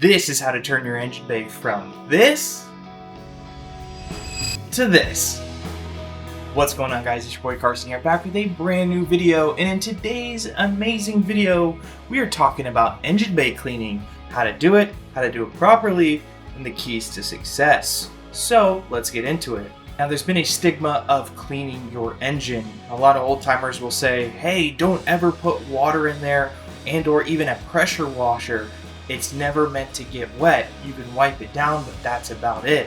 This is how to turn your engine bay from this to this. What's going on, guys? It's your boy Carson here, back with a brand new video, and in today's amazing video we are talking about engine bay cleaning, how to do it properly, and the keys to success. So let's get into it. Now, there's been a stigma of cleaning your engine. A lot of old timers will say, hey, don't ever put water in there and or even a pressure washer. It's never meant to get wet. You can wipe it down, but that's about it.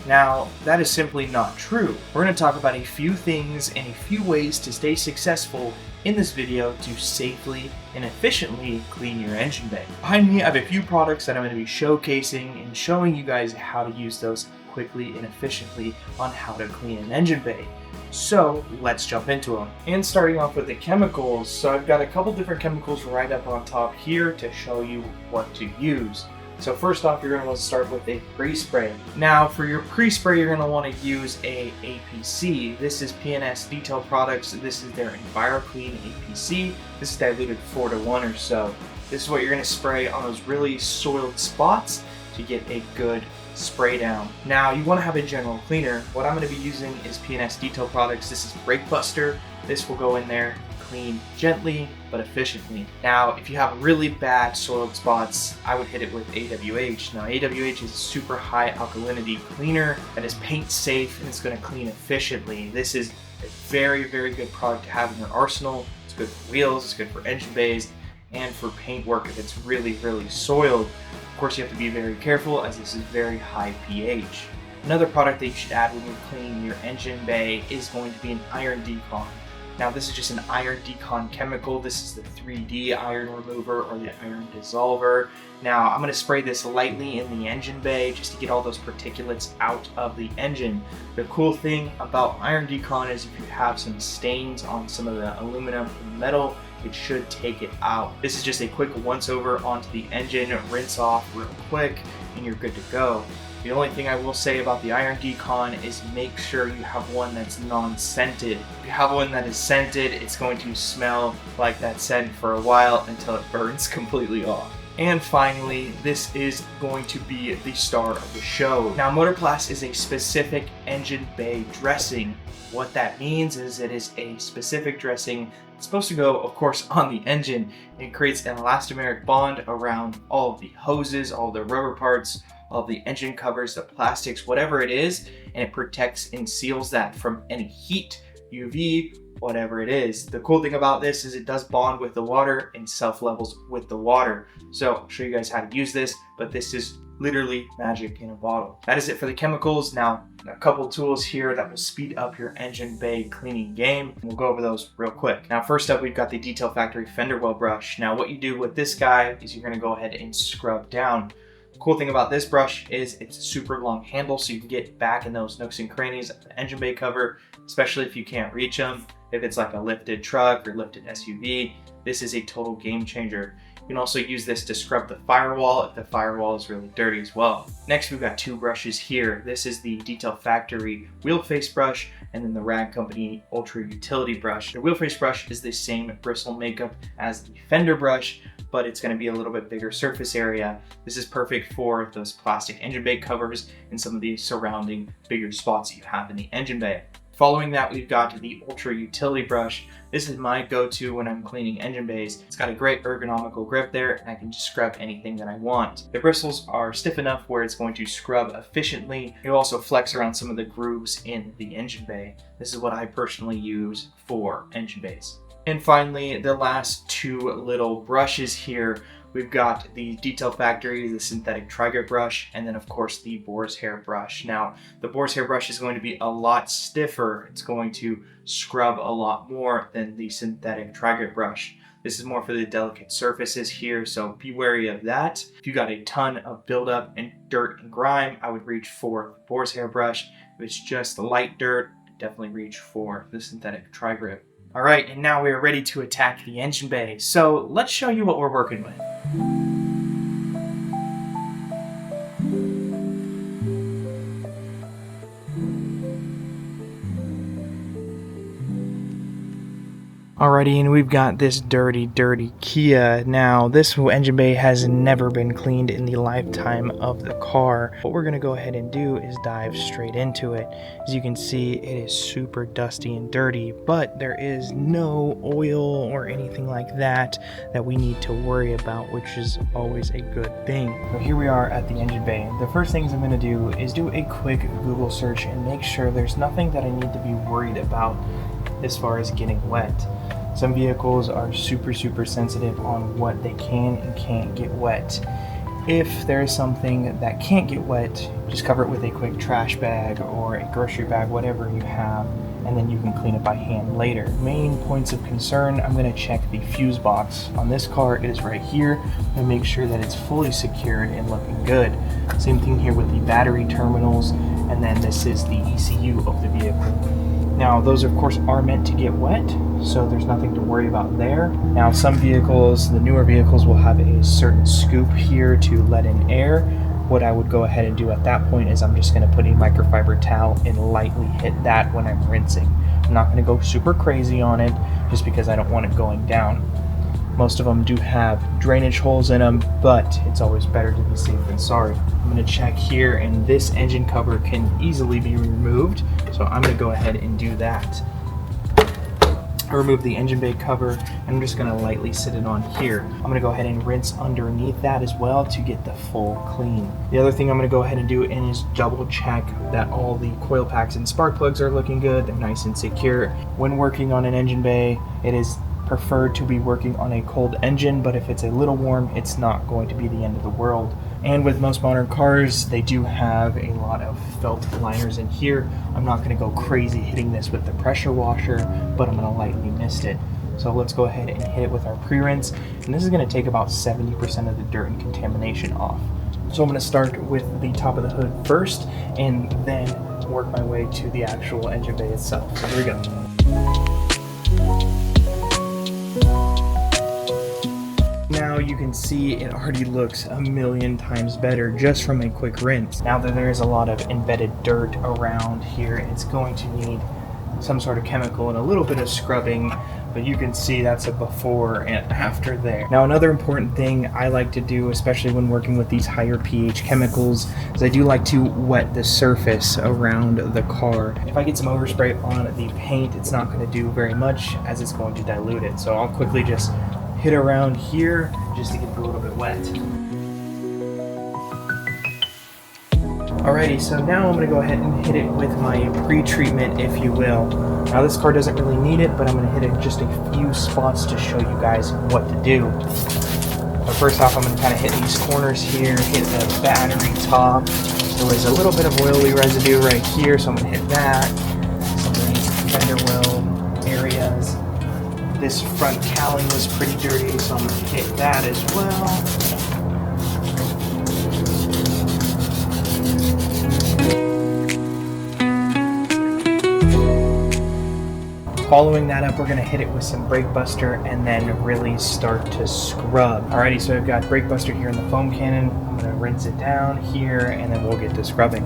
Now, that is simply not true. We're going to talk about a few things and a few ways to stay successful in this video to safely and efficiently clean your engine bay. Behind me, I have a few products that I'm going to be showcasing and showing you guys how to use those quickly and efficiently on how to clean an engine bay. So let's jump into them. And starting off with the chemicals, so I've got a couple different chemicals right up on top here to show you what to use. So first off, you're going to want to start with a pre-spray. Now for your pre-spray, you're going to want to use a APC. This is P&S Detail Products. This is their EnviroClean APC. This is diluted 4:1 or so. This is what you're going to spray on those really soiled spots to get a good spray down. Now you want to have a general cleaner. What I'm going to be using is P&S Detail Products. This is Brake Buster. This will go in there, clean gently but efficiently. Now if you have really bad soiled spots, I would hit it with AWH. Now AWH is a super high alkalinity cleaner that is paint safe and it's going to clean efficiently. This is a very, very good product to have in your arsenal. It's good for wheels, it's good for engine bays, and for paint work if it's really, really soiled. Of course, you have to be very careful as this is very high pH. Another product that you should add when you're cleaning your engine bay is going to be an iron decon. Now this is just an iron decon chemical. This is the 3D iron remover or the iron dissolver. Now I'm going to spray this lightly in the engine bay just to get all those particulates out of the engine. The cool thing about iron decon is if you have some stains on some of the aluminum and metal, it should take it out. This is just a quick once over onto the engine, rinse off real quick, and you're good to go. The only thing I will say about the iron decon is make sure you have one that's non-scented. If you have one that is scented, it's going to smell like that scent for a while until it burns completely off. And finally, this is going to be the star of the show. Now, Motorplast is a specific engine bay dressing. What that means is it is a specific dressing. It's supposed to go, of course, on the engine. It creates an elastomeric bond around all of the hoses, all the rubber parts, all of the engine covers, the plastics, whatever it is, and it protects and seals that from any heat, UV, whatever it is. The cool thing about this is it does bond with the water and self-levels with the water. So I'll show you guys how to use this, but this is literally magic in a bottle. That is it for the chemicals. Now, a couple tools here that will speed up your engine bay cleaning game. We'll go over those real quick. Now, first up, we've got the Detail Factory Fender Well Brush. Now, what you do with this guy is you're gonna go ahead and scrub down. The cool thing about this brush is it's a super long handle, so you can get back in those nooks and crannies of the engine bay cover, especially if you can't reach them. If it's like a lifted truck or lifted SUV, this is a total game changer. You can also use this to scrub the firewall if the firewall is really dirty as well. Next, we've got two brushes here. This is the Detail Factory Wheel Face Brush and then the Rag Company Ultra Utility Brush. The Wheel Face Brush is the same bristle makeup as the Fender brush, but it's going to be a little bit bigger surface area. This is perfect for those plastic engine bay covers and some of the surrounding bigger spots you have in the engine bay. Following that, we've got the Ultra Utility Brush. This is my go-to when I'm cleaning engine bays. It's got a great ergonomical grip there, and I can just scrub anything that I want. The bristles are stiff enough where it's going to scrub efficiently. It'll also flex around some of the grooves in the engine bay. This is what I personally use for engine bays. And finally, the last two little brushes here. We've got the Detail Factory, the synthetic tri-grip brush, and then of course the boar's hair brush. Now, the boar's hair brush is going to be a lot stiffer. It's going to scrub a lot more than the synthetic tri-grip brush. This is more for the delicate surfaces here, so be wary of that. If you got a ton of buildup and dirt and grime, I would reach for the boar's hair brush. If it's just light dirt, definitely reach for the synthetic tri-grip. All right, and now we are ready to attack the engine bay. So let's show you what we're working with. Alrighty, and we've got this dirty Kia. Now, this engine bay has never been cleaned in the lifetime of the car. What we're going to go ahead and do is dive straight into it. As you can see, it is super dusty and dirty, but there is no oil or anything like that we need to worry about, which is always a good thing. So here we are at the engine bay. The first things I'm going to do is do a quick Google search and make sure there's nothing that I need to be worried about as far as getting wet. Some vehicles are super sensitive on what they can and can't get wet. If there is something that can't get wet, just cover it with a quick trash bag or a grocery bag, whatever you have, and then you can clean it by hand later. Main points of concern, I'm going to check the fuse box. On this car, it is right here, and make sure that it's fully secured and looking good. Same thing here with the battery terminals, and then this is the ECU of the vehicle. Now, those of course are meant to get wet, so there's nothing to worry about there. Now, some vehicles, the newer vehicles, will have a certain scoop here to let in air. What I would go ahead and do at that point is I'm just going to put a microfiber towel and lightly hit that when I'm rinsing. I'm not going to go super crazy on it just because I don't want it going down. Most of them do have drainage holes in them, but it's always better to be safe than sorry. I'm going to check here, and this engine cover can easily be removed, so I'm going to go ahead and do that. I remove the engine bay cover, and I'm just going to lightly sit it on here. I'm going to go ahead and rinse underneath that as well to get the full clean. The other thing I'm going to go ahead and do is double check that all the coil packs and spark plugs are looking good, they're nice and secure. When working on an engine bay, it is preferred to be working on a cold engine, but if it's a little warm, it's not going to be the end of the world. And with most modern cars, they do have a lot of felt liners in here. I'm not going to go crazy hitting this with the pressure washer, but I'm going to lightly mist it. So let's go ahead and hit it with our pre-rinse, and this is going to take about 70% of the dirt and contamination off. So I'm going to start with the top of the hood first, and then work my way to the actual engine bay itself. So here we go. Now you can see it already looks a million times better just from a quick rinse. Now that there is a lot of embedded dirt around here, it's going to need some sort of chemical and a little bit of scrubbing, but you can see that's a before and after there. Now, another important thing I like to do, especially when working with these higher pH chemicals, is I do like to wet the surface around the car. If I get some overspray on the paint, it's not going to do very much as it's going to dilute it. So I'll quickly just hit around here just to get it a little bit wet. Alrighty, so now I'm going to go ahead and hit it with my pre-treatment, if you will. Now this car doesn't really need it, but I'm going to hit it just a few spots to show you guys what to do. But first off, I'm going to kind of hit these corners here, hit the battery top. There was a little bit of oily residue right here, so I'm going to hit that. Some of these fender well areas. This front cowling was pretty dirty, so I'm going to hit that as well. Following that up, we're going to hit it with some brake buster and then really start to scrub. Alrighty, so I've got brake buster here in the foam cannon. I'm going to rinse it down here, and then we'll get to scrubbing.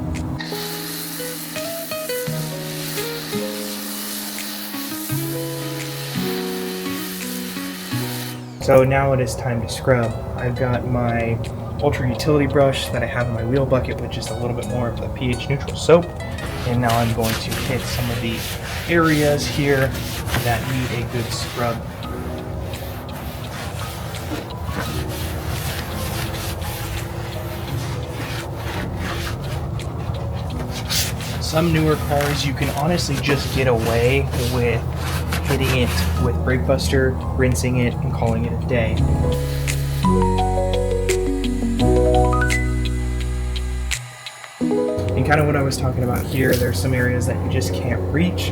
So now it is time to scrub. I've got my Ultra Utility brush that I have in my wheel bucket with just a little bit more of the pH neutral soap. And now I'm going to hit some of the areas here that need a good scrub. Some newer cars, you can honestly just get away with hitting it with brake buster, rinsing it, and calling it a day. And kind of what I was talking about here, there's some areas that you just can't reach,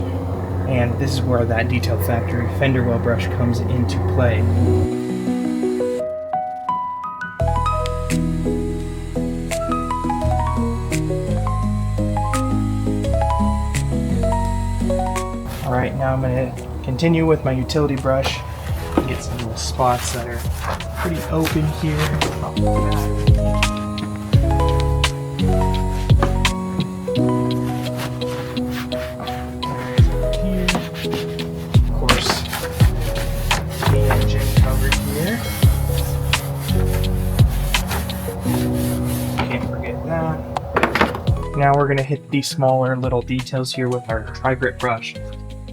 and this is where that Detail Factory fender well brush comes into play. Alright, now I'm going to continue with my utility brush and get some of the spots that are pretty open here. Of course, that. Now we're gonna hit these smaller little details here with our tri-grit brush.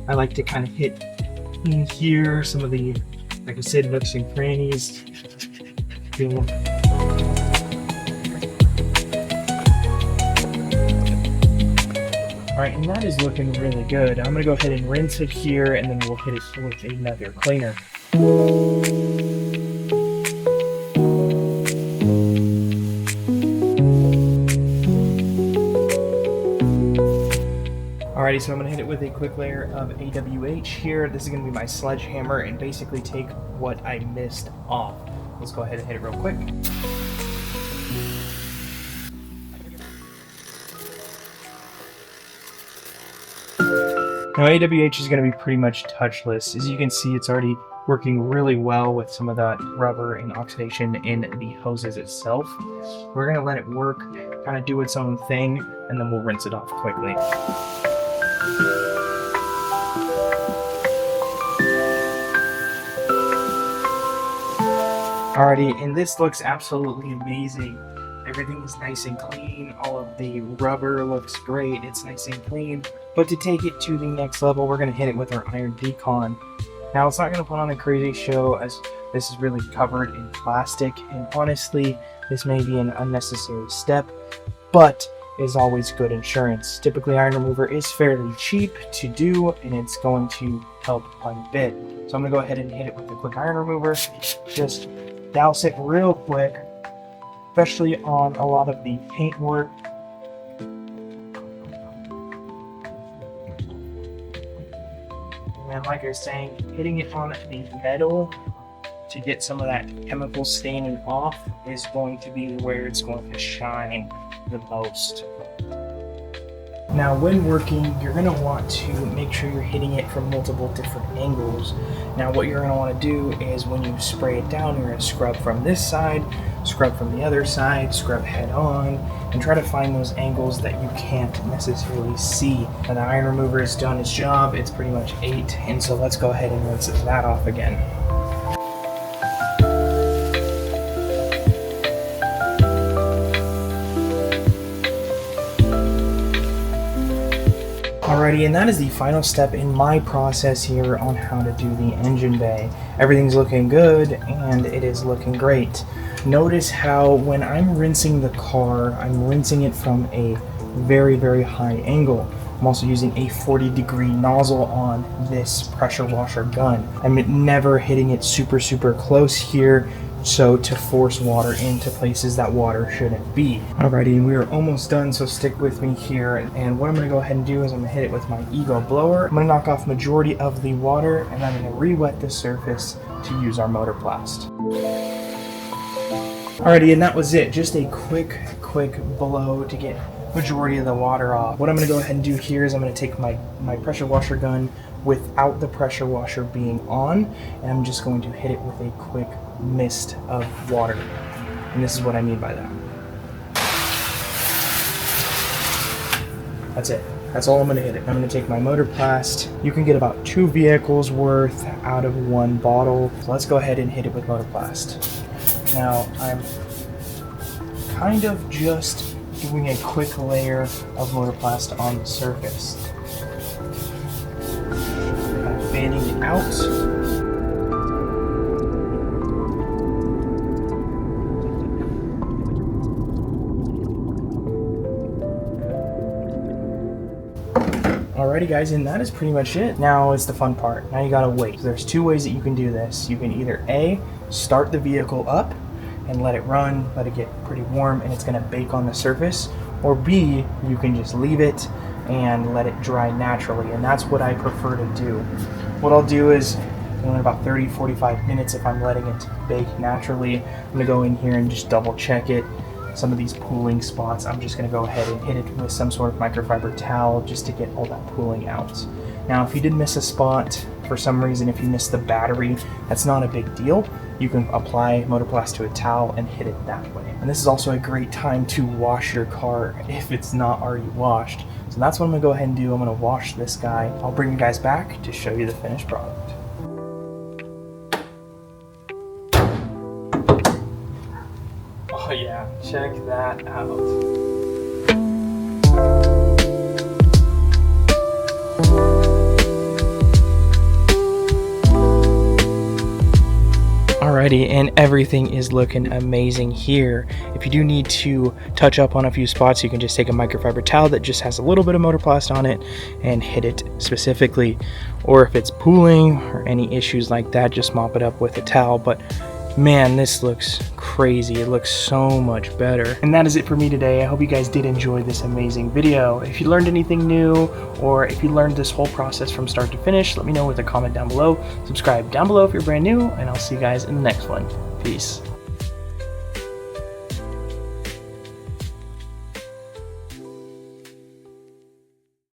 I like to kind of hit in here some of the, like I said, nooks and crannies. Alright, and that is looking really good. I'm going to go ahead and rinse it here, and then we'll hit it with another cleaner. Alrighty, so I'm going to hit it with a quick layer of AWH here. This is going to be my sledgehammer and basically take what I missed off. Let's go ahead and hit it real quick. Now AWH is going to be pretty much touchless. As you can see, it's already working really well with some of that rubber and oxidation in the hoses itself. We're going to let it work, kind of do its own thing, and then we'll rinse it off quickly. Alrighty, and this looks absolutely amazing. Everything is nice and clean. All of the rubber looks great. It's nice and clean. But to take it to the next level, we're going to hit it with our iron decon. Now, it's not going to put on a crazy show as this is really covered in plastic. And honestly, this may be an unnecessary step, but is always good insurance. Typically, iron remover is fairly cheap to do, and it's going to help quite a bit. So I'm going to go ahead and hit it with a quick iron remover. Just douse it real quick, especially on a lot of the paint work. And like I was saying, hitting it on the metal to get some of that chemical staining off is going to be where it's going to shine the most. Now when working, you're going to want to make sure you're hitting it from multiple different angles. Now what you're going to want to do is when you spray it down, you're going to scrub from this side, scrub from the other side, scrub head on, and try to find those angles that you can't necessarily see. Now the iron remover has done its job, it's pretty much 8, and so let's go ahead and rinse that off again. Alrighty, and that is the final step in my process here on how to do the engine bay. Everything's looking good and it is looking great. Notice how when I'm rinsing the car, I'm rinsing it from a very, very high angle. I'm also using a 40-degree nozzle on this pressure washer gun. I'm never hitting it super, super close here, so to force water into places that water shouldn't be. Alrighty, and we are almost done, so stick with me here. And what I'm going to go ahead and do is I'm going to hit it with my Eagle blower. I'm going to knock off majority of the water, and I'm going to re-wet the surface to use our motor blast. Alrighty, and that was it. Just a quick blow to get majority of the water off. What I'm going to go ahead and do here is I'm going to take my pressure washer gun without the pressure washer being on, and I'm just going to hit it with a quick mist of water. And this is what I mean by that. That's it. That's all I'm going to hit it. I'm going to take my motor blast. You can get about 2 vehicles worth out of 1 bottle. So let's go ahead and hit it with motor blast. Now I'm kind of just doing a quick layer of motor blast on the surface. Kind of fanning it out. Alrighty guys, and that is pretty much it. Now is the fun part. Now you gotta wait. So there's 2 ways that you can do this. You can either A, start the vehicle up and let it run, let it get pretty warm, and it's gonna bake on the surface. Or B, you can just leave it and let it dry naturally, and that's what I prefer to do. What I'll do is, in about 30-45 minutes, if I'm letting it bake naturally, I'm gonna go in here and just double check it. Some of these pooling spots, I'm just going to go ahead and hit it with some sort of microfiber towel just to get all that pooling out. Now, if you did miss a spot for some reason, if you missed the battery, that's not a big deal. You can apply motor blast to a towel and hit it that way. And this is also a great time to wash your car if it's not already washed. So that's what I'm going to go ahead and do. I'm going to wash this guy. I'll bring you guys back to show you the finished product. Yeah, check that out. Alrighty, and everything is looking amazing here. If you do need to touch up on a few spots, you can just take a microfiber towel that just has a little bit of Motorplast on it and hit it specifically. Or if it's pooling or any issues like that, just mop it up with a towel. But man, this looks crazy. It looks so much better. And that is it for me today. I hope you guys did enjoy this amazing video. If you learned anything new, or if you learned this whole process from start to finish, let me know with a comment down below. Subscribe down below if you're brand new, and I'll see you guys in the next one. Peace.